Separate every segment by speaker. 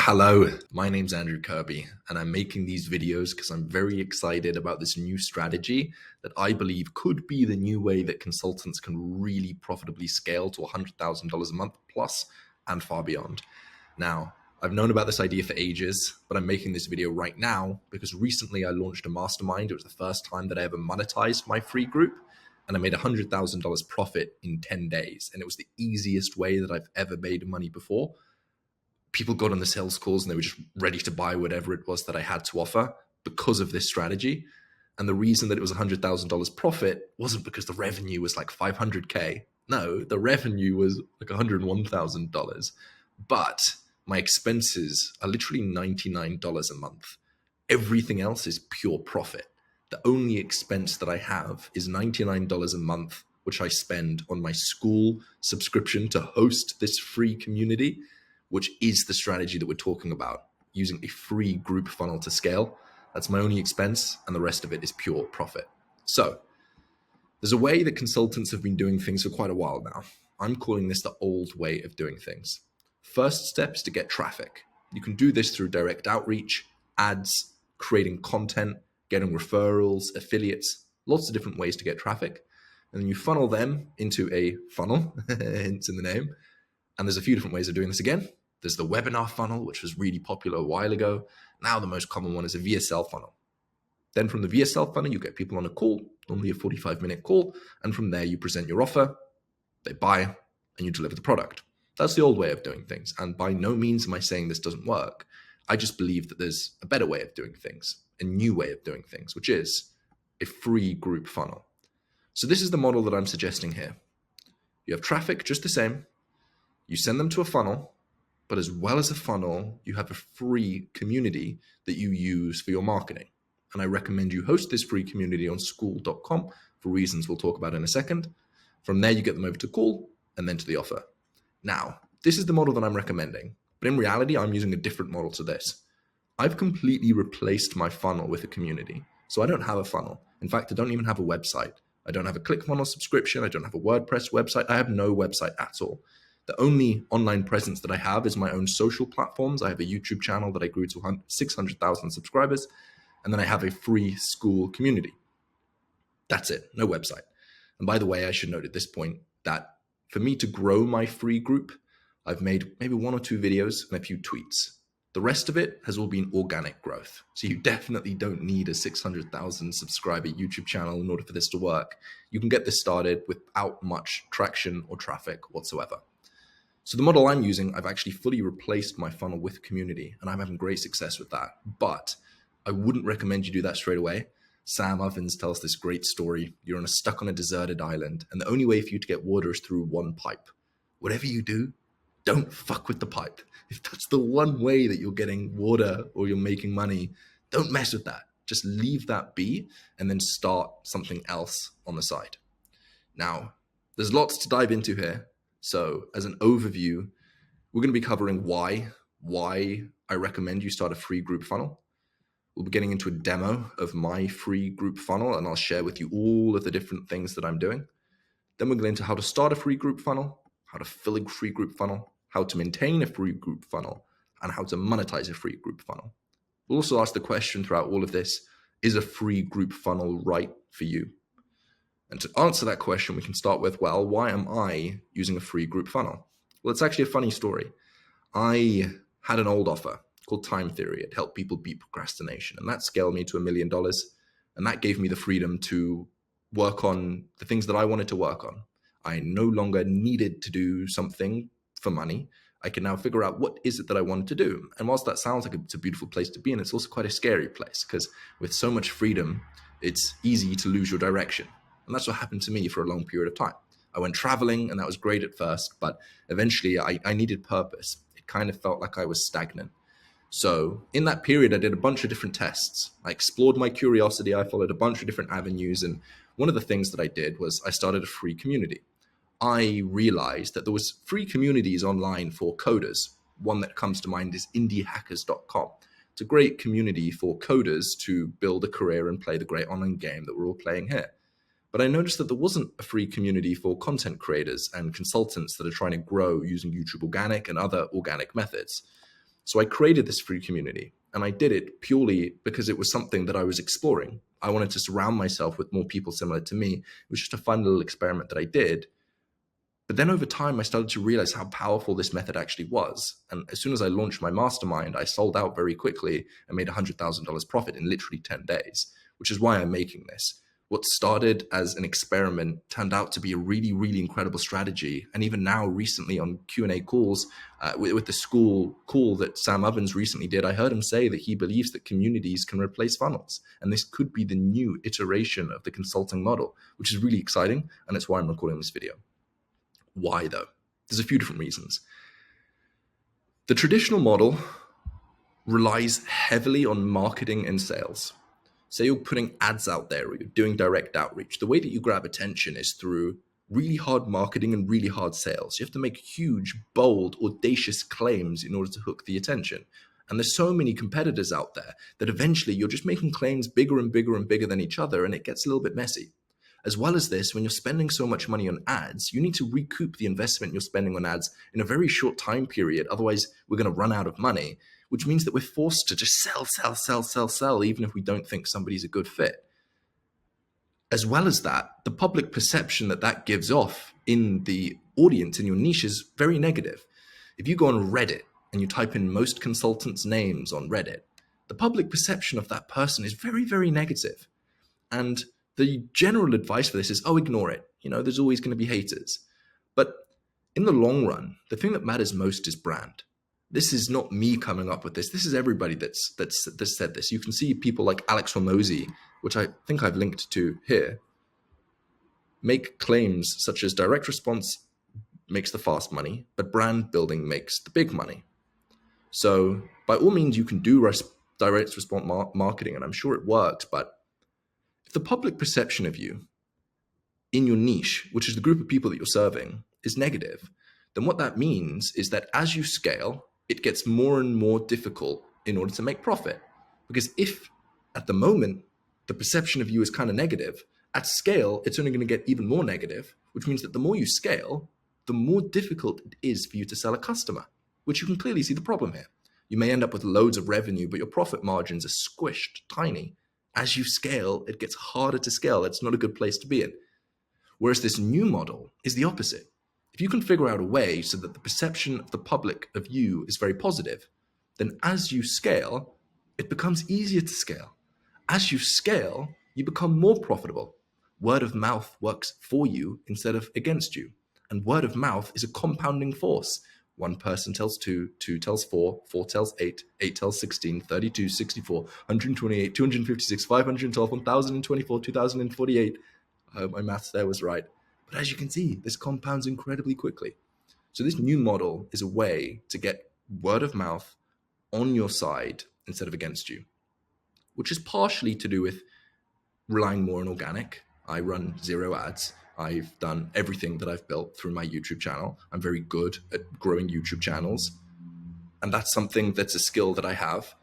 Speaker 1: Hello, my name's Andrew Kirby, and I'm making these videos because I'm very excited about this new strategy that I believe could be the new way that consultants can really profitably scale to $100,000 a month plus and far beyond. Now, I've known about this idea for ages, but I'm making this video right now because recently I launched a mastermind. It was the first time that I ever monetized my free group, and I made $100,000 profit in 10 days. And it was the easiest way that I've ever made money before. People got on the sales calls and they were just ready to buy whatever it was that I had to offer because of this strategy. And the reason that it was $100,000 profit wasn't because the revenue was like 500K. No, the revenue was like $101,000. But my expenses are literally $99 a month. Everything else is pure profit. The only expense that I have is $99 a month, which I spend on my school subscription to host this free community, which is the strategy that we're talking about, using a free group funnel to scale. That's my only expense, and the rest of it is pure profit. So there's a way that consultants have been doing things for quite a while now. I'm calling this the old way of doing things. First step is to get traffic. You can do this through direct outreach, ads, creating content, getting referrals, affiliates, lots of different ways to get traffic. And then you funnel them into a funnel, hence in the name. And there's a few different ways of doing this again. There's the webinar funnel, which was really popular a while ago. Now the most common one is a VSL funnel. Then from the VSL funnel, you get people on a call, normally a 45-minute call. And from there, you present your offer, they buy, and you deliver the product. That's the old way of doing things. And by no means am I saying this doesn't work. I just believe that there's a better way of doing things, a new way of doing things, which is a free group funnel. So this is the model that I'm suggesting here. You have traffic just the same. You send them to a funnel, but as well as a funnel, you have a free community that you use for your marketing. And I recommend you host this free community on Skool.com for reasons we'll talk about in a second. From there, you get them over to call and then to the offer. Now, this is the model that I'm recommending, but in reality, I'm using a different model to this. I've completely replaced my funnel with a community. So I don't have a funnel. In fact, I don't even have a website. I don't have a ClickFunnels subscription. I don't have a WordPress website. I have no website at all. The only online presence that I have is my own social platforms. I have a YouTube channel that I grew to 600,000 subscribers. And then I have a free Skool community. That's it, no website. And by the way, I should note at this point that for me to grow my free group, I've made maybe 1 or 2 videos and a few tweets. The rest of it has all been organic growth. So you definitely don't need a 600,000 subscriber YouTube channel in order for this to work. You can get this started without much traction or traffic whatsoever. So the model I'm using, I've actually fully replaced my funnel with community, and I'm having great success with that. But I wouldn't recommend you do that straight away. Sam Ovens tells this great story. You're stuck on a deserted island, and the only way for you to get water is through one pipe. Whatever you do, don't fuck with the pipe. If that's the one way that you're getting water or you're making money, don't mess with that. Just leave that be and then start something else on the side. Now, there's lots to dive into here. So as an overview, we're going to be covering why I recommend you start a free group funnel. We'll be getting into a demo of my free group funnel, and I'll share with you all of the different things that I'm doing. Then we'll get into how to start a free group funnel, how to fill a free group funnel, how to maintain a free group funnel, and how to monetize a free group funnel. We'll also ask the question throughout all of this, is a free group funnel right for you? And to answer that question, we can start with, well, why am I using a free group funnel? Well, it's actually a funny story. I had an old offer called Time Theory. It helped people beat procrastination, and that scaled me to $1 million. And that gave me the freedom to work on the things that I wanted to work on. I no longer needed to do something for money. I can now figure out what is it that I wanted to do. And whilst that sounds like it's a beautiful place to be in, it's also quite a scary place, because with so much freedom, it's easy to lose your direction. And that's what happened to me for a long period of time. I went traveling, and that was great at first, but eventually I needed purpose. It kind of felt like I was stagnant. So in that period, I did a bunch of different tests. I explored my curiosity. I followed a bunch of different avenues. And one of the things that I did was I started a free community. I realized that there was free communities online for coders. One that comes to mind is indiehackers.com. It's a great community for coders to build a career and play the great online game that we're all playing here. But I noticed that there wasn't a free community for content creators and consultants that are trying to grow using YouTube Organic and other organic methods. So I created this free community, and I did it purely because it was something that I was exploring. I wanted to surround myself with more people similar to me. It was just a fun little experiment that I did. But then over time, I started to realize how powerful this method actually was. And as soon as I launched my mastermind, I sold out very quickly and made $100,000 profit in literally 10 days, which is why I'm making this. What started as an experiment turned out to be a really, really incredible strategy. And even now, recently on Q&A calls with the school call that Sam Ovens recently did, I heard him say that he believes that communities can replace funnels. And this could be the new iteration of the consulting model, which is really exciting. And that's why I'm recording this video. Why though? There's a few different reasons. The traditional model relies heavily on marketing and sales. Say you're putting ads out there or you're doing direct outreach. The way that you grab attention is through really hard marketing and really hard sales. You have to make huge, bold, audacious claims in order to hook the attention. And there's so many competitors out there that eventually you're just making claims bigger and bigger and bigger than each other, and it gets a little bit messy. As well as this, when you're spending so much money on ads, you need to recoup the investment you're spending on ads in a very short time period. Otherwise, we're going to run out of money, which means that we're forced to just sell, even if we don't think somebody's a good fit. As well as that, the public perception that gives off in the audience, in your niche, is very negative. If you go on Reddit and you type in most consultants' names on Reddit, the public perception of that person is very, very negative. And the general advice for this is, ignore it. There's always going to be haters. But in the long run, the thing that matters most is brand. This is not me coming up with this. This is everybody that's said this. You can see people like Alex Hormozi, which I think I've linked to here, make claims such as direct response makes the fast money, but brand building makes the big money. So by all means, you can do direct response marketing, and I'm sure it works, but if the public perception of you in your niche, which is the group of people that you're serving, is negative, then what that means is that as you scale, it gets more and more difficult in order to make profit. Because if at the moment, the perception of you is kind of negative, at scale, it's only going to get even more negative, which means that the more you scale, the more difficult it is for you to sell a customer, which you can clearly see the problem here. You may end up with loads of revenue, but your profit margins are squished, tiny. As you scale, it gets harder to scale. That's not a good place to be in. Whereas this new model is the opposite. If you can figure out a way so that the perception of the public of you is very positive, then as you scale, it becomes easier to scale. As you scale, you become more profitable. Word of mouth works for you instead of against you. And word of mouth is a compounding force. One person tells two, two tells four, four tells eight, eight tells 16, 32, 64, 128, 256, 512, 1024, 2048. I hope my maths there was right. But as you can see, this compounds incredibly quickly. So this new model is a way to get word of mouth on your side instead of against you, which is partially to do with relying more on organic. I run 0 ads. I've done everything that I've built through my YouTube channel. I'm very good at growing YouTube channels. And that's something that's a skill that I have.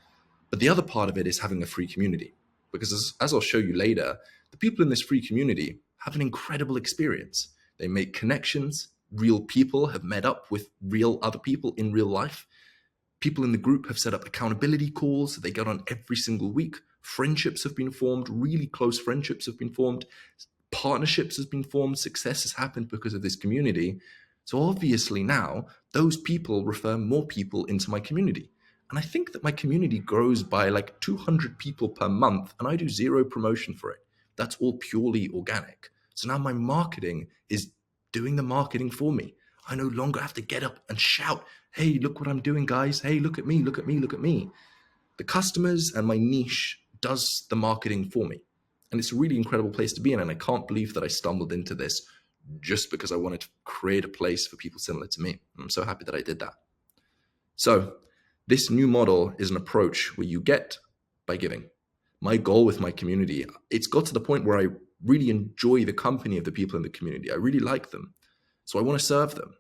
Speaker 1: But the other part of it is having a free community. Because as I'll show you later, the people in this free community have an incredible experience. They make connections. Real people have met up with real other people in real life. People in the group have set up accountability calls. They get on every single week. Friendships have been formed. Really close friendships have been formed. Partnerships has been formed. Success has happened because of this community. So obviously now those people refer more people into my community. And I think that my community grows by like 200 people per month, and I do 0 promotion for it. That's all purely organic. So now my marketing is doing the marketing for me. I no longer have to get up and shout, hey, look what I'm doing, guys. Hey, look at me, look at me, look at me. The customers and my niche does the marketing for me. And it's a really incredible place to be in. And I can't believe that I stumbled into this just because I wanted to create a place for people similar to me. I'm so happy that I did that. So this new model is an approach where you get by giving. My goal with my community, it's got to the point where I really enjoy the company of the people in the community. I really like them. So I want to serve them.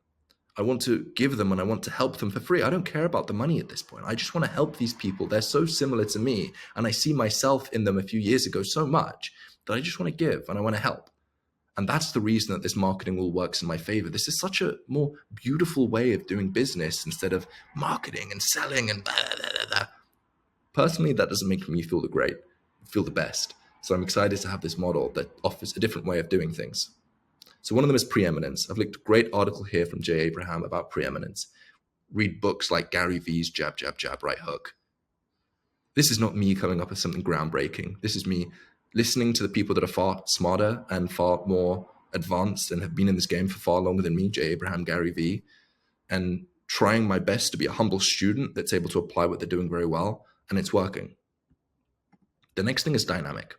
Speaker 1: I want to give them and I want to help them for free. I don't care about the money at this point. I just want to help these people. They're so similar to me. And I see myself in them a few years ago so much that I just want to give and I want to help. And that's the reason that this marketing all works in my favor. This is such a more beautiful way of doing business instead of marketing and selling and blah, blah, blah, blah. Personally, that doesn't make me feel the best. So I'm excited to have this model that offers a different way of doing things. So one of them is preeminence. I've linked a great article here from Jay Abraham about preeminence. Read books like Gary Vee's Jab, Jab, Jab, Right Hook. This is not me coming up with something groundbreaking. This is me listening to the people that are far smarter and far more advanced and have been in this game for far longer than me, Jay Abraham, Gary Vee, and trying my best to be a humble student that's able to apply what they're doing very well, and it's working. The next thing is dynamic.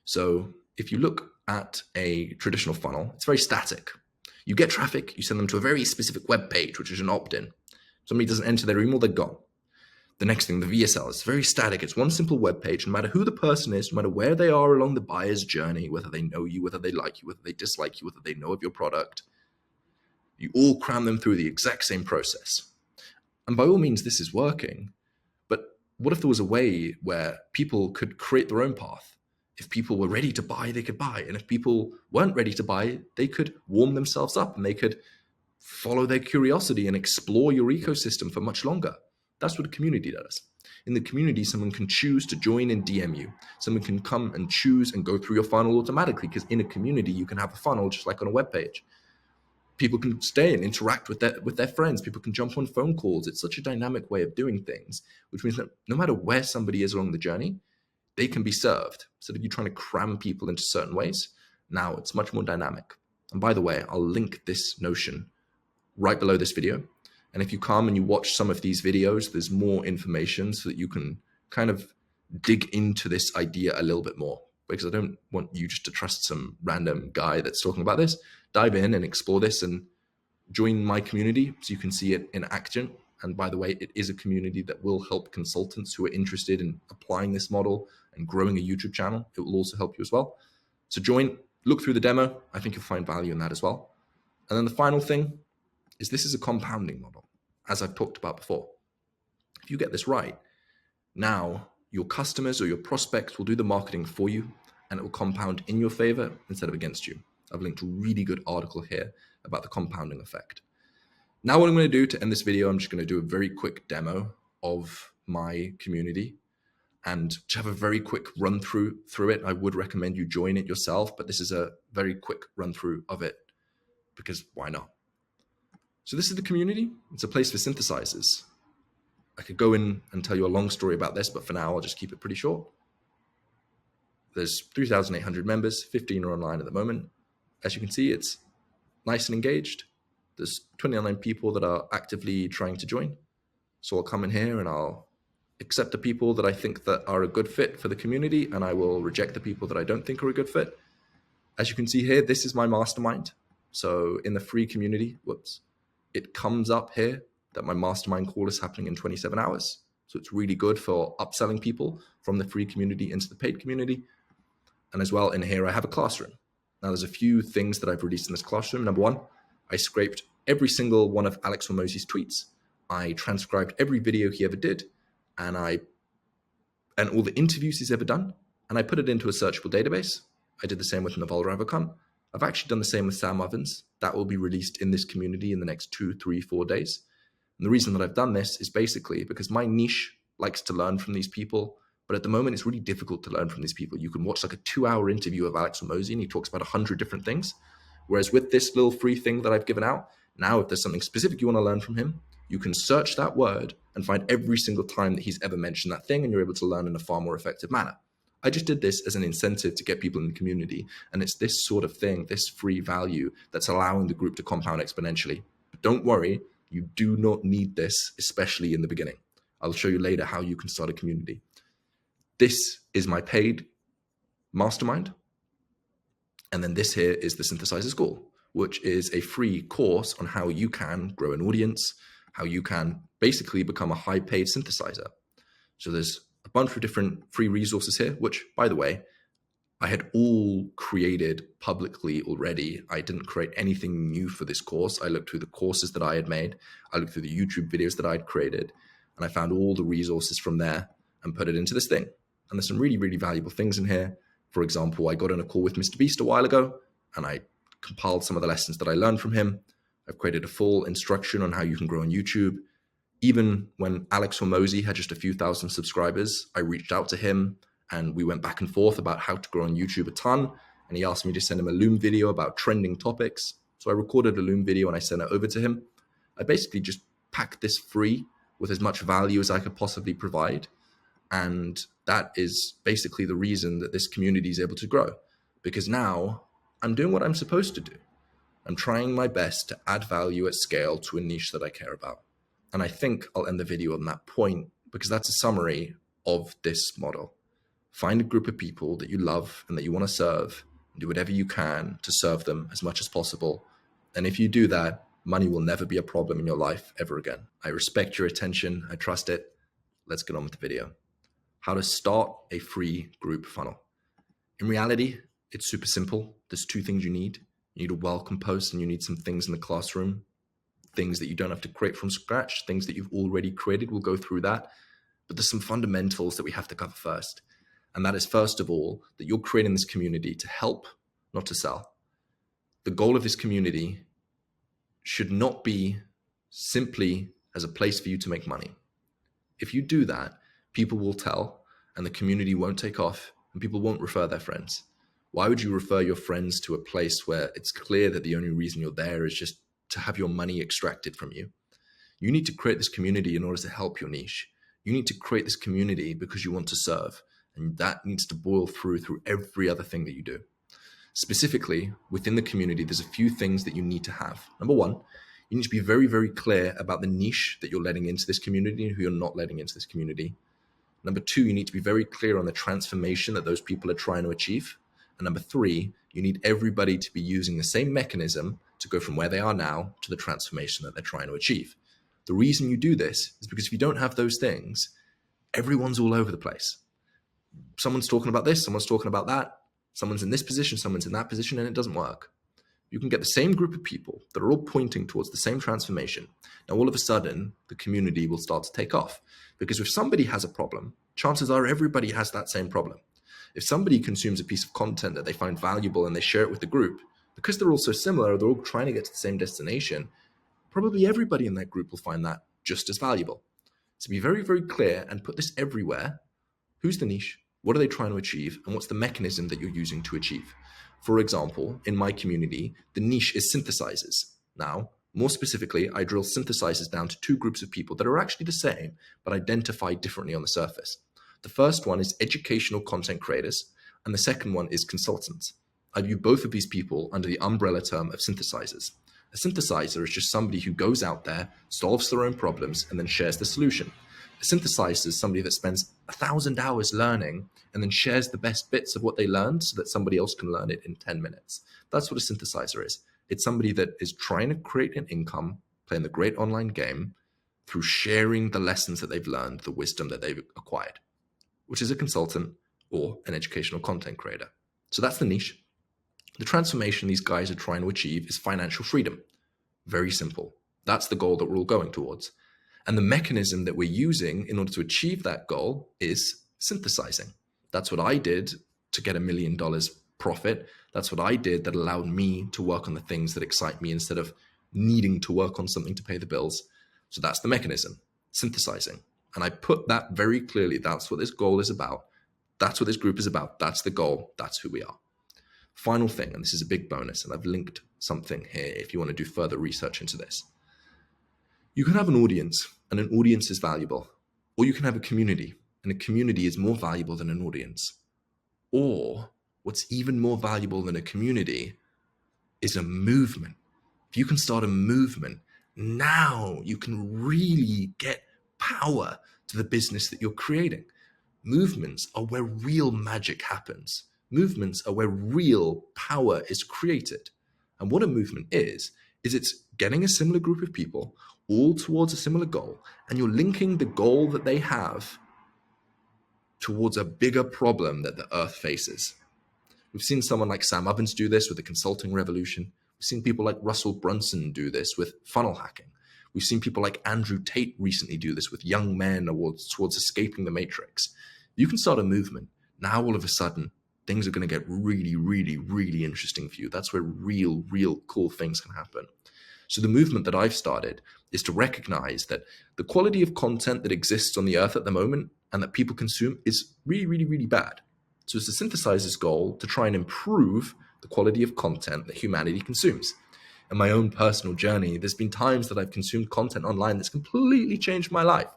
Speaker 1: So if you look at a traditional funnel, it's very static. You get traffic, you send them to a very specific web page, which is an opt-in. Somebody doesn't enter their email, they're gone. The next thing, the VSL, is very static. It's one simple web page. No matter who the person is, no matter where they are along the buyer's journey, whether they know you, whether they like you, whether they dislike you, whether they know of your product, you all cram them through the exact same process. And by all means, this is working. But what if there was a way where people could create their own path? If people were ready to buy, they could buy. And if people weren't ready to buy, they could warm themselves up and they could follow their curiosity and explore your ecosystem for much longer. That's what a community does. In the community, someone can choose to join and DM you. Someone can come and choose and go through your funnel automatically, because in a community, you can have a funnel just like on a web page. People can stay and interact with their friends. People can jump on phone calls. It's such a dynamic way of doing things, which means that no matter where somebody is along the journey, they can be served. Instead of you trying to cram people into certain ways, now it's much more dynamic. And by the way, I'll link this notion right below this video. And if you come and you watch some of these videos, there's more information so that you can kind of dig into this idea a little bit more, because I don't want you just to trust some random guy that's talking about this. Dive in and explore this and join my community so you can see it in action. And by the way, it is a community that will help consultants who are interested in applying this model and growing a YouTube channel. It will also help you as well. So join, look through the demo. I think you'll find value in that as well. And then the final thing is, this is a compounding model, as I've talked about before. If you get this right, now your customers or your prospects will do the marketing for you, and it will compound in your favor instead of against you. I've linked a really good article here about the compounding effect. Now what I'm going to do to end this video, I'm just going to do a very quick demo of my community and to have a very quick run through it. I would recommend you join it yourself, but this is a very quick run through of it because why not? So this is the community. It's a place for synthesizers. I could go in and tell you a long story about this, but for now, I'll just keep it pretty short. There's 3,800 members, 15 are online at the moment. As you can see, it's nice and engaged. There's 29 people that are actively trying to join. So I'll come in here and I'll accept the people that I think that are a good fit for the community, and I will reject the people that I don't think are a good fit. As you can see here, this is my mastermind. So in the free community, it comes up here that my mastermind call is happening in 27 hours. So it's really good for upselling people from the free community into the paid community. And as well, in here, I have a classroom. Now there's a few things that I've released in this classroom. Number one, I scraped every single one of Alex Hormozi's tweets. I transcribed every video he ever did, and all the interviews he's ever done, and I put it into a searchable database. I did the same with Naval Ravikant. I've actually done the same with Sam Ovens. That will be released in this community in the next 2, 3, 4 days. And the reason that I've done this is basically because my niche likes to learn from these people, but at the moment it's really difficult to learn from these people. You can watch like a 2-hour interview of Alex Hormozi and he talks about 100 different things. Whereas with this little free thing that I've given out, now if there's something specific you want to learn from him, you can search that word and find every single time that he's ever mentioned that thing, and you're able to learn in a far more effective manner. I just did this as an incentive to get people in the community, and it's this sort of thing, this free value, that's allowing the group to compound exponentially. But don't worry, you do not need this, especially in the beginning. I'll show you later how you can start a community. This is my paid mastermind. And then this here is the Synthesizer School, which is a free course on how you can grow an audience, how you can basically become a high paid synthesizer. So there's a bunch of different free resources here, which, by the way, I had all created publicly already. I didn't create anything new for this course. I looked through the courses that I had made. I looked through the YouTube videos that I'd created, and I found all the resources from there and put it into this thing. And there's some really, really valuable things in here. For example, I got on a call with Mr. Beast a while ago. and I compiled some of the lessons that I learned from him. I've created a full instruction on how you can grow on YouTube. Even when Alex Hormozi had just a few thousand subscribers, I reached out to him and we went back and forth about how to grow on YouTube a ton. And he asked me to send him a Loom video about trending topics. So I recorded a Loom video and I sent it over to him. I basically just packed this free with as much value as I could possibly provide. And that is basically the reason that this community is able to grow, because now I'm doing what I'm supposed to do. I'm trying my best to add value at scale to a niche that I care about. And I think I'll end the video on that point, because that's a summary of this model. Find a group of people that you love and that you want to serve, and do whatever you can to serve them as much as possible. And if you do that, money will never be a problem in your life ever again. I respect your attention. I trust it. Let's get on with the video. How to start a free group funnel. In reality, it's super simple. There's two things you need. You need a welcome post and you need some things in the classroom, things that you don't have to create from scratch, things that you've already created. We'll go through that. But there's some fundamentals that we have to cover first. And that is, first of all, that you're creating this community to help, not to sell. The goal of this community should not be simply as a place for you to make money. If you do that, people will tell and the community won't take off and people won't refer their friends. Why would you refer your friends to a place where it's clear that the only reason you're there is just to have your money extracted from you? You need to create this community in order to help your niche. You need to create this community because you want to serve, and that needs to boil through every other thing that you do. Specifically, within the community, there's a few things that you need to have. Number one, you need to be very, very clear about the niche that you're letting into this community and who you're not letting into this community. Number two, you need to be very clear on the transformation that those people are trying to achieve. And number three, you need everybody to be using the same mechanism to go from where they are now to the transformation that they're trying to achieve. The reason you do this is because if you don't have those things, everyone's all over the place. Someone's talking about this, someone's talking about that, someone's in this position, someone's in that position, and it doesn't work. You can get the same group of people that are all pointing towards the same transformation. Now, all of a sudden, the community will start to take off. Because if somebody has a problem, chances are everybody has that same problem. If somebody consumes a piece of content that they find valuable and they share it with the group, because they're all so similar, they're all trying to get to the same destination, probably everybody in that group will find that just as valuable. So be very, very clear and put this everywhere. Who's the niche? What are they trying to achieve? And what's the mechanism that you're using to achieve? For example, in my community, the niche is synthesizers. Now, more specifically, I drill synthesizers down to two groups of people that are actually the same, but identify differently on the surface. The first one is educational content creators, and the second one is consultants. I view both of these people under the umbrella term of synthesizers. A synthesizer is just somebody who goes out there, solves their own problems, and then shares the solution. A synthesizer is somebody that spends 1,000 hours learning and then shares the best bits of what they learned so that somebody else can learn it in 10 minutes. That's what a synthesizer is. It's somebody that is trying to create an income, playing the great online game through sharing the lessons that they've learned, the wisdom that they've acquired, which is a consultant or an educational content creator. So that's the niche. The transformation these guys are trying to achieve is financial freedom. Very simple. That's the goal that we're all going towards. And the mechanism that we're using in order to achieve that goal is synthesizing. That's what I did to get $1 million profit. That's what I did that allowed me to work on the things that excite me instead of needing to work on something to pay the bills. So that's the mechanism, synthesizing. And I put that very clearly. That's what this goal is about. That's what this group is about. That's the goal. That's who we are. Final thing, and this is a big bonus, and I've linked something here if you want to do further research into this. You can have an audience, and an audience is valuable. Or you can have a community, and a community is more valuable than an audience. Or what's even more valuable than a community is a movement. If you can start a movement, now you can really get power to the business that you're creating. Movements are where real magic happens. Movements are where real power is created. And what a movement is it's getting a similar group of people all towards a similar goal, and you're linking the goal that they have towards a bigger problem that the earth faces. We've seen someone like Sam Ovens do this with the consulting revolution. We've seen people like Russell Brunson do this with funnel hacking. We've seen people like Andrew Tate recently do this with young men towards escaping the matrix. You can start a movement. Now, all of a sudden, things are going to get really, really, really interesting for you. That's where real cool things can happen. So the movement that I've started is to recognize that the quality of content that exists on the earth at the moment and that people consume is really, really, really bad. So it's to synthesize this goal to try and improve the quality of content that humanity consumes. In my own personal journey, there's been times that I've consumed content online that's completely changed my life.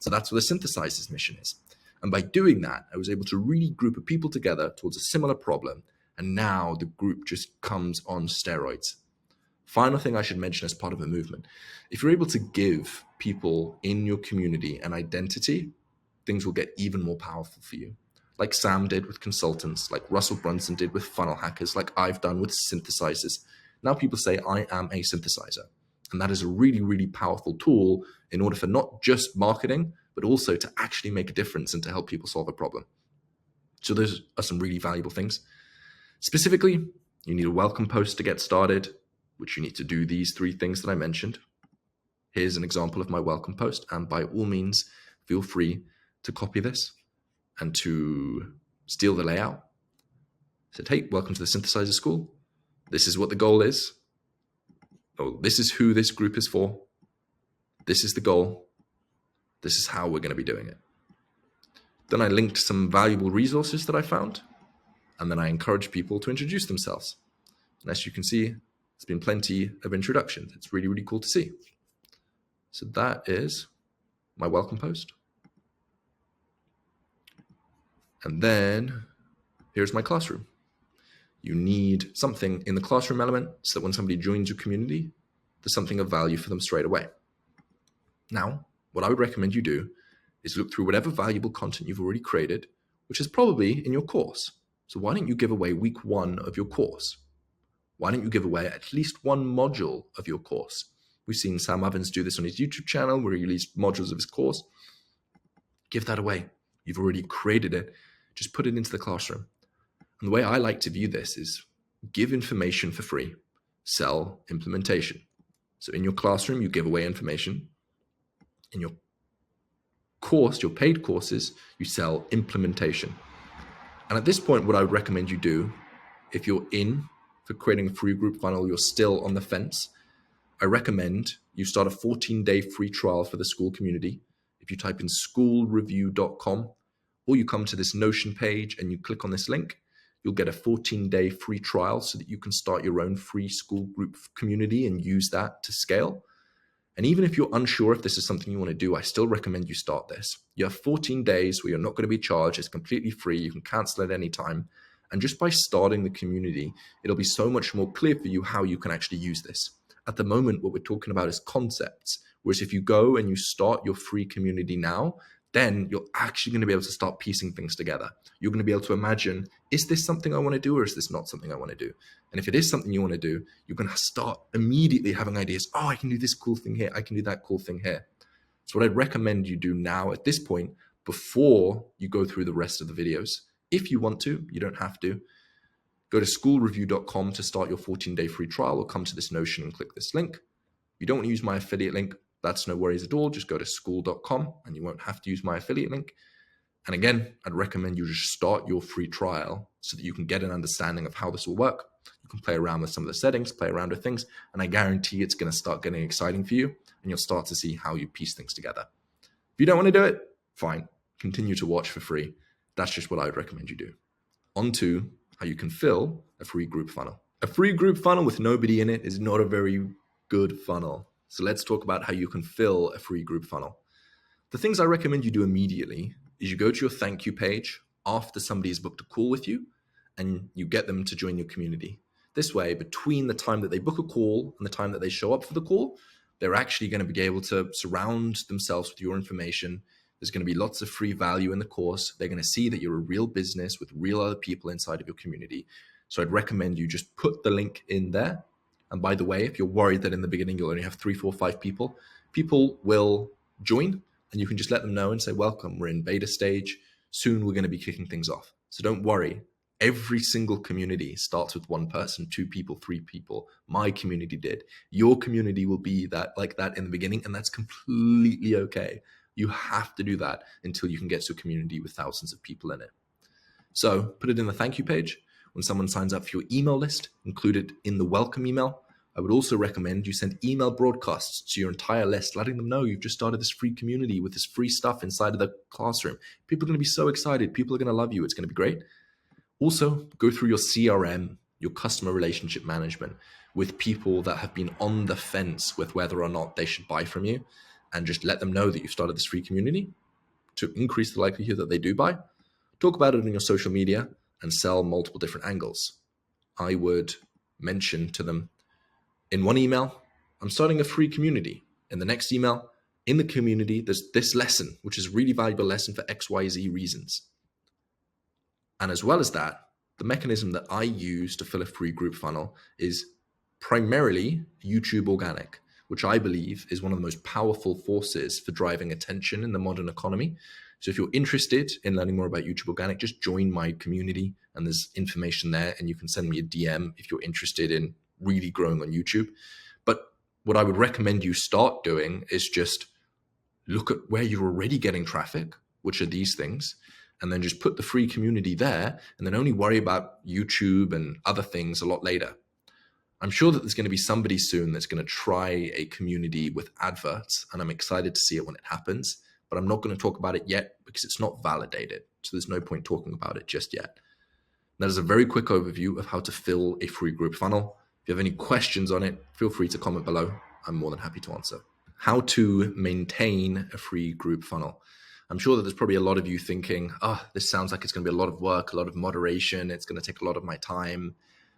Speaker 1: So that's what the synthesizer's mission is. And by doing that, I was able to really group of people together towards a similar problem. And now the group just comes on steroids. Final thing I should mention as part of the movement. If you're able to give people in your community an identity, things will get even more powerful for you. Like Sam did with consultants, like Russell Brunson did with funnel hackers, like I've done with synthesizers. Now people say, I am a synthesizer. And that is a really, really powerful tool in order for not just marketing, but also to actually make a difference and to help people solve a problem. So those are some really valuable things. Specifically, you need a welcome post to get started, which you need to do these 3 things that I mentioned. Here's an example of my welcome post. And by all means, feel free to copy this and to steal the layout. Said, hey, welcome to the Synthesizer School. This is what the goal is. Oh, this is who this group is for. This is the goal. This is how we're going to be doing it. Then I linked some valuable resources that I found, and then I encouraged people to introduce themselves. And as you can see, there's been plenty of introductions. It's really, really cool to see. So that is my welcome post. And then here's my classroom. You need something in the classroom element so that when somebody joins your community, there's something of value for them straight away. Now, what I would recommend you do is look through whatever valuable content you've already created, which is probably in your course. So why don't you give away week 1 of your course? Why don't you give away at least 1 module of your course? We've seen Sam Ovens do this on his YouTube channel where he released modules of his course. Give that away. You've already created it. Just put it into the classroom. And the way I like to view this is give information for free, sell implementation. So in your classroom, you give away information. In your course, your paid courses, you sell implementation. And at this point, what I would recommend you do, if you're in for creating a free group funnel, you're still on the fence, I recommend you start a 14-day free trial for the school community. If you type in schoolreview.com, or you come to this Notion page and you click on this link, you'll get a 14-day free trial so that you can start your own free school group community and use that to scale. And even if you're unsure if this is something you want to do, I still recommend you start this. You have 14 days where you're not going to be charged. It's completely free. You can cancel at any time. And just by starting the community, it'll be so much more clear for you how you can actually use this. At the moment, what we're talking about is concepts. Whereas if you go and you start your free community now, then you're actually going to be able to start piecing things together. You're going to be able to imagine, is this something I want to do or is this not something I want to do? And if it is something you want to do, you're going to start immediately having ideas. Oh, I can do this cool thing here. I can do that cool thing here. So what I'd recommend you do now at this point, before you go through the rest of the videos, if you want to, you don't have to, go to schoolreview.com to start your 14-day free trial, or come to this Notion and click this link. If you don't want to use my affiliate link, that's no worries at all. Just go to school.com and you won't have to use my affiliate link. And again, I'd recommend you just start your free trial so that you can get an understanding of how this will work. You can play around with some of the settings, play around with things, and I guarantee it's going to start getting exciting for you and you'll start to see how you piece things together. If you don't want to do it, fine. Continue to watch for free. That's just what I would recommend you do. On to how you can fill a free group funnel. A free group funnel with nobody in it is not a very good funnel. So let's talk about how you can fill a free group funnel. The things I recommend you do immediately is you go to your thank you page after somebody has booked a call with you and you get them to join your community. This way, between the time that they book a call and the time that they show up for the call, they're actually going to be able to surround themselves with your information. There's going to be lots of free value in the course. They're going to see that you're a real business with real other people inside of your community. So I'd recommend you just put the link in there. And by the way, if you're worried that in the beginning you'll only have 3, 4, 5 people, people will join and you can just let them know and say, welcome, we're in beta stage. Soon we're going to be kicking things off. So don't worry. Every single community starts with 1 person, 2 people, 3 people. My community did. Your community will be that like that in the beginning, and that's completely okay. You have to do that until you can get to a community with thousands of people in it. So put it in the thank you page. When someone signs up for your email list, include it in the welcome email. I would also recommend you send email broadcasts to your entire list, letting them know you've just started this free community with this free stuff inside of the classroom. People are going to be so excited. People are going to love you. It's going to be great. Also, go through your CRM, your customer relationship management, with people that have been on the fence with whether or not they should buy from you, and just let them know that you've started this free community to increase the likelihood that they do buy. Talk about it on your social media and sell multiple different angles. I would mention to them in one email, I'm starting a free community. In the next email, in the community, there's this lesson, which is a really valuable lesson for XYZ reasons. And as well as that, the mechanism that I use to fill a free group funnel is primarily YouTube organic, which I believe is one of the most powerful forces for driving attention in the modern economy. So if you're interested in learning more about YouTube organic, just join my community and there's information there, and you can send me a DM if you're interested in really growing on YouTube. But what I would recommend you start doing is just look at where you're already getting traffic, which are these things, and then just put the free community there, and then only worry about YouTube and other things a lot later. I'm sure that there's going to be somebody soon that's going to try a community with adverts, and I'm excited to see it when it happens, but I'm not going to talk about it yet because it's not validated. So there's no point talking about it just yet. That is a very quick overview of how to fill a free group funnel. If you have any questions on it, feel free to comment below. I'm more than happy to answer. How to maintain a free group funnel. I'm sure that there's probably a lot of you thinking, this sounds like it's going to be a lot of work, a lot of moderation. It's going to take a lot of my time.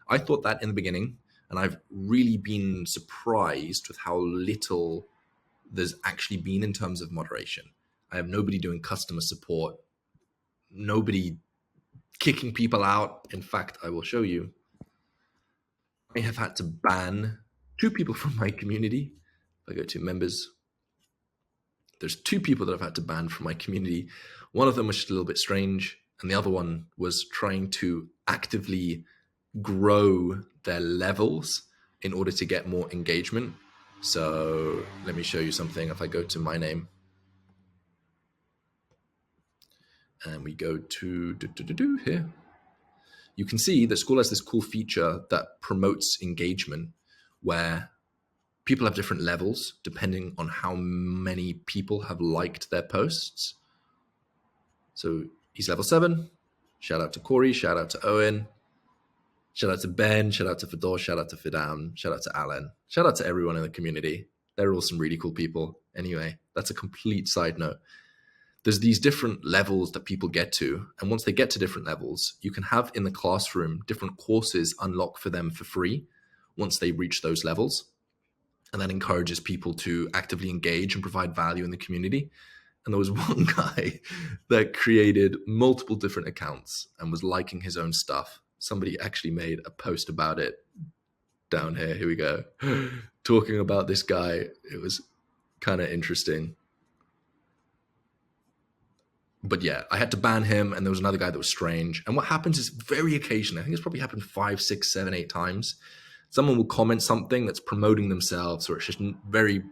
Speaker 1: I thought that in the beginning, and I've really been surprised with how little there's actually been in terms of moderation. I have nobody doing customer support, nobody kicking people out. In fact, I will show you. I have had to ban 2 people from my community. If I go to members, there's 2 people that I've had to ban from my community. One of them was just a little bit strange, and the other one was trying to actively grow their levels in order to get more engagement. So let me show you something. If I go to my name and we go to here, you can see that School has this cool feature that promotes engagement where people have different levels depending on how many people have liked their posts. So he's level 7. Shout out to Corey, shout out to Owen, shout out to Ben, shout out to Fedor, shout out to Fidam, shout out to Alan, shout out to everyone in the community. They're all some really cool people. Anyway, that's a complete side note. There's these different levels that people get to. And once they get to different levels, you can have in the classroom different courses unlock for them for free once they reach those levels. And that encourages people to actively engage and provide value in the community. And there was one guy that created multiple different accounts and was liking his own stuff. Somebody actually made a post about it down here. Here we go. Talking about this guy. It was kind of interesting. But yeah, I had to ban him, and there was another guy that was strange. And what happens is very occasionally, I think it's probably happened 5, 6, 7, 8 times, someone will comment something that's promoting themselves, or it's just very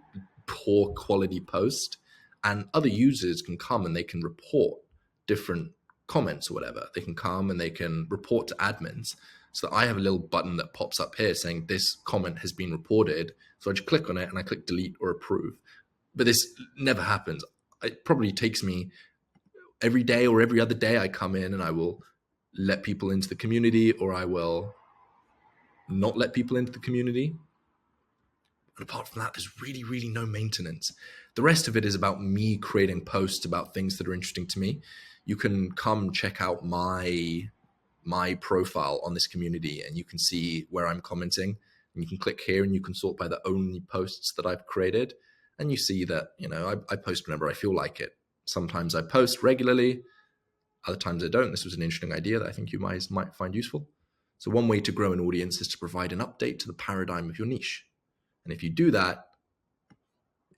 Speaker 1: poor quality post, and other users can come and they can report different comments or whatever. They can come and they can report to admins. So I have a little button that pops up here saying this comment has been reported. So I just click on it and I click delete or approve. But this never happens. It probably takes me every day or every other day I come in and I will let people into the community, or I will not let people into the community. And apart from that, there's really, really no maintenance. The rest of it is about me creating posts about things that are interesting to me. You can come check out my profile on this community and you can see where I'm commenting. And you can click here and you can sort by the only posts that I've created. And you see that, I post whenever I feel like it. Sometimes I post regularly, other times I don't. This was an interesting idea that I think you might find useful. So one way to grow an audience is to provide an update to the paradigm of your niche. And if you do that,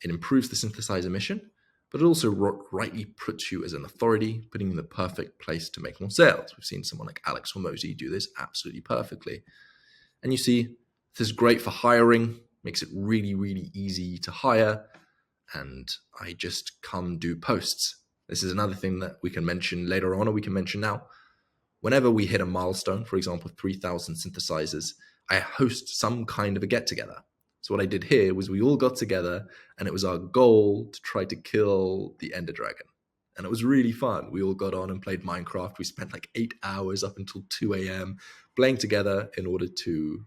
Speaker 1: it improves the synthesizer mission, but it also rightly puts you as an authority, putting you in the perfect place to make more sales. We've seen someone like Alex Hormozi do this absolutely perfectly. And you see, this is great for hiring, makes it really, really easy to hire. And I just come do posts. This is another thing that we can mention later on, or we can mention now. whenever we hit a milestone, for example, 3,000 synthesizers, I host some kind of a get together. So what I did here was we all got together and it was our goal to try to kill the Ender Dragon. And it was really fun. We all got on and played Minecraft. We spent like 8 hours up until 2 a.m. playing together in order to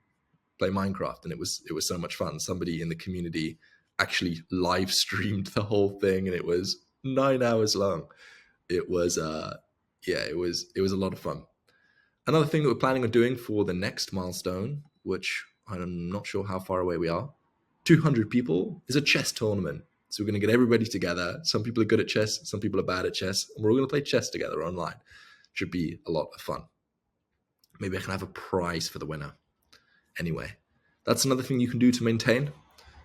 Speaker 1: play Minecraft. And it was so much fun. Somebody in the community actually live streamed the whole thing and it was 9 hours long. It was it was a lot of fun. Another thing that we're planning on doing for the next milestone, which I'm not sure how far away we are, 200 people, is a chess tournament. So we're going to get everybody together. Some people are good at chess, some people are bad at chess, and we're all going to play chess together online. Should be a lot of fun. Maybe I can have a prize for the winner. Anyway, that's another thing you can do to maintain.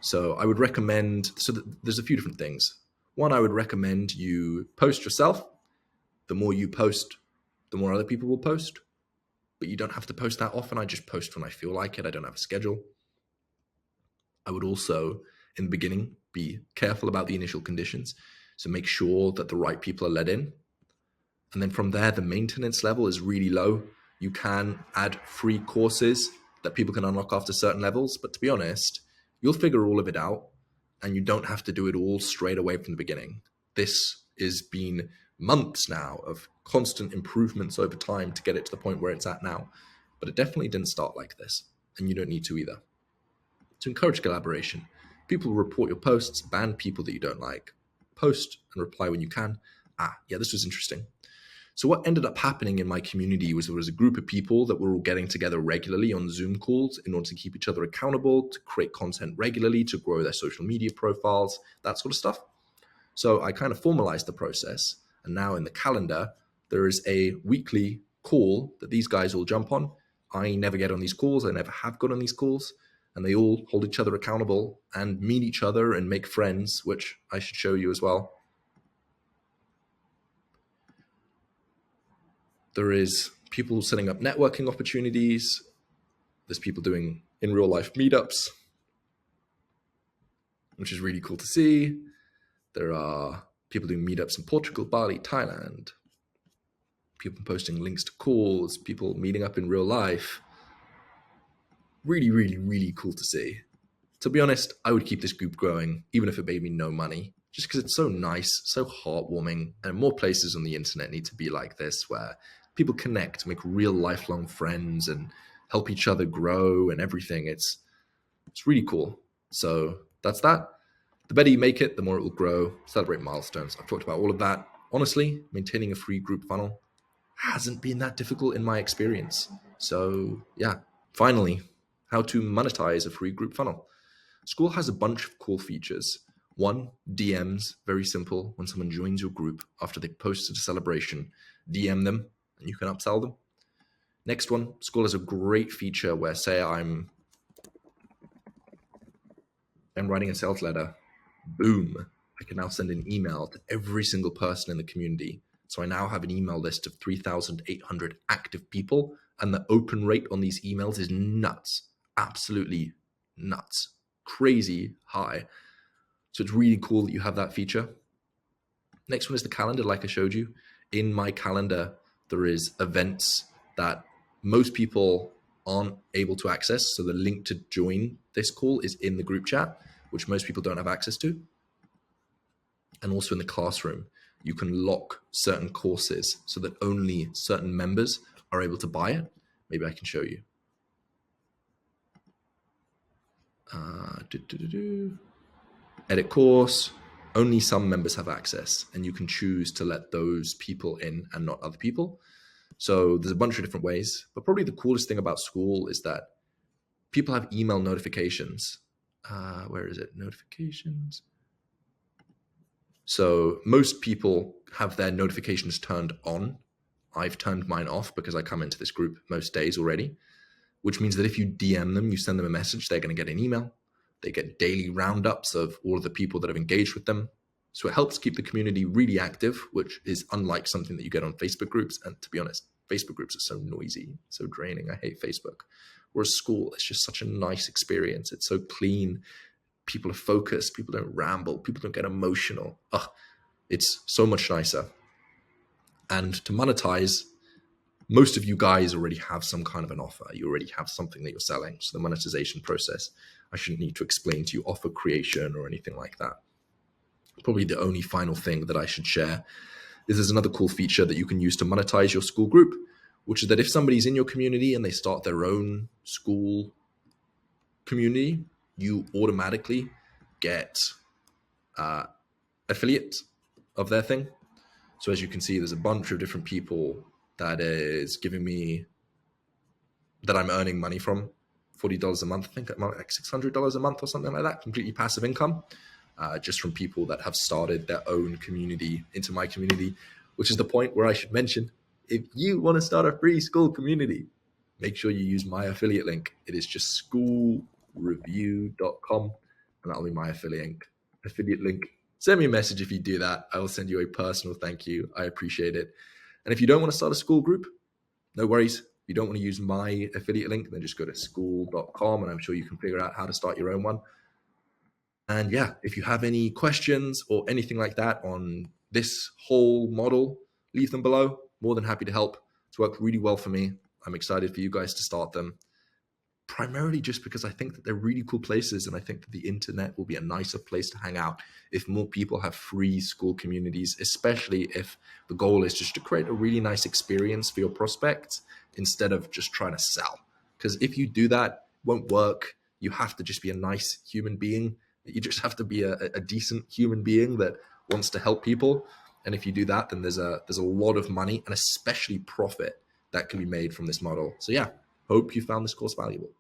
Speaker 1: So I would recommend, there's a few different things. One, I would recommend you post yourself. The more you post, the more other people will post. But you don't have to post that often. I just post when I feel like it. I don't have a schedule. I would also, in the beginning, be careful about the initial conditions. So make sure that the right people are let in. And then from there, the maintenance level is really low. You can add free courses that people can unlock after certain levels. But to be honest, you'll figure all of it out and you don't have to do it all straight away from the beginning. This has been months now of constant improvements over time to get it to the point where it's at now. But it definitely didn't start like this, and you don't need to either. To encourage collaboration, people will report your posts, ban people that you don't like, post and reply when you can. This was interesting. So what ended up happening in my community was there was a group of people that were all getting together regularly on Zoom calls in order to keep each other accountable, to create content regularly, to grow their social media profiles, that sort of stuff. So I kind of formalized the process. And now in the calendar, there is a weekly call that these guys all jump on. I never get on these calls. I never have got on these calls. And they all hold each other accountable and meet each other and make friends, which I should show you as well. There is people setting up networking opportunities. There's people doing in real life meetups, which is really cool to see. There are people doing meetups in Portugal, Bali, Thailand, people posting links to calls, people meeting up in real life. Really, really, really cool to see. To be honest, I would keep this group growing, even if it made me no money, just because it's so nice, so heartwarming, and more places on the internet need to be like this, where people connect, make real lifelong friends, and help each other grow and everything. It's really cool. So that's that. The better you make it, the more it will grow. Celebrate milestones. I've talked about all of that. Honestly, maintaining a free group funnel hasn't been that difficult in my experience. So yeah, finally, how to monetize a free group funnel. Skool has a bunch of cool features. One, DMs, very simple. When someone joins your group after they posted a celebration, DM them and you can upsell them. Next one, Skool has a great feature where, say I'm writing a sales letter, boom, I can now send an email to every single person in the community. So I now have an email list of 3,800 active people, and the open rate on these emails is nuts, absolutely nuts, crazy high. So it's really cool that you have that feature. Next one is the calendar, like I showed you. In my calendar, there is events that most people aren't able to access. So the link to join this call is in the group chat, which most people don't have access to. And also in the classroom, you can lock certain courses so that only certain members are able to buy it. Maybe I can show you. Edit course, only some members have access, and you can choose to let those people in and not other people. So there's a bunch of different ways, but probably the coolest thing about Skool is that people have email notifications. Where is it? Notifications. So most people have their notifications turned on. I've turned mine off because I come into this group most days already, which means that if you DM them, you send them a message, they're going to get an email. They get daily roundups of all of the people that have engaged with them. So it helps keep the community really active, which is unlike something that you get on Facebook groups. And to be honest, Facebook groups are so noisy, so draining. I hate Facebook. Whereas Skool, it's just such a nice experience. It's so clean. People are focused. People don't ramble. People don't get emotional. It's so much nicer. And to monetize, most of you guys already have some kind of an offer. You already have something that you're selling. So the monetization process, I shouldn't need to explain to you offer creation or anything like that. Probably the only final thing that I should share is there's another cool feature that you can use to monetize your school group, which is that if somebody's in your community and they start their own school community, you automatically get affiliate of their thing. So as you can see, there's a bunch of different people that is giving me, that I'm earning money from, $40 a month, I think like $600 a month or something like that, completely passive income, just from people that have started their own community into my community, which is the point where I should mention, if you want to start a free school community, make sure you use my affiliate link. It is just schoolreview.com, and that'll be my affiliate link. Send me a message if you do that. I will send you a personal thank you. I appreciate it. And if you don't want to start a school group, no worries. If you don't want to use my affiliate link, then just go to school.com and I'm sure you can figure out how to start your own one. And yeah, if you have any questions or anything like that on this whole model, leave them below. More than happy to help. It's worked really well for me. I'm excited for you guys to start them, primarily just because I think that they're really cool places, and I think that the internet will be a nicer place to hang out if more people have free school communities, especially if the goal is just to create a really nice experience for your prospects instead of just trying to sell. Because if you do that, it won't work. You have to just be a nice human being. You just have to be a decent human being that wants to help people. And if you do that, then there's a lot of money and especially profit that can be made from this model. So yeah, hope you found this course valuable.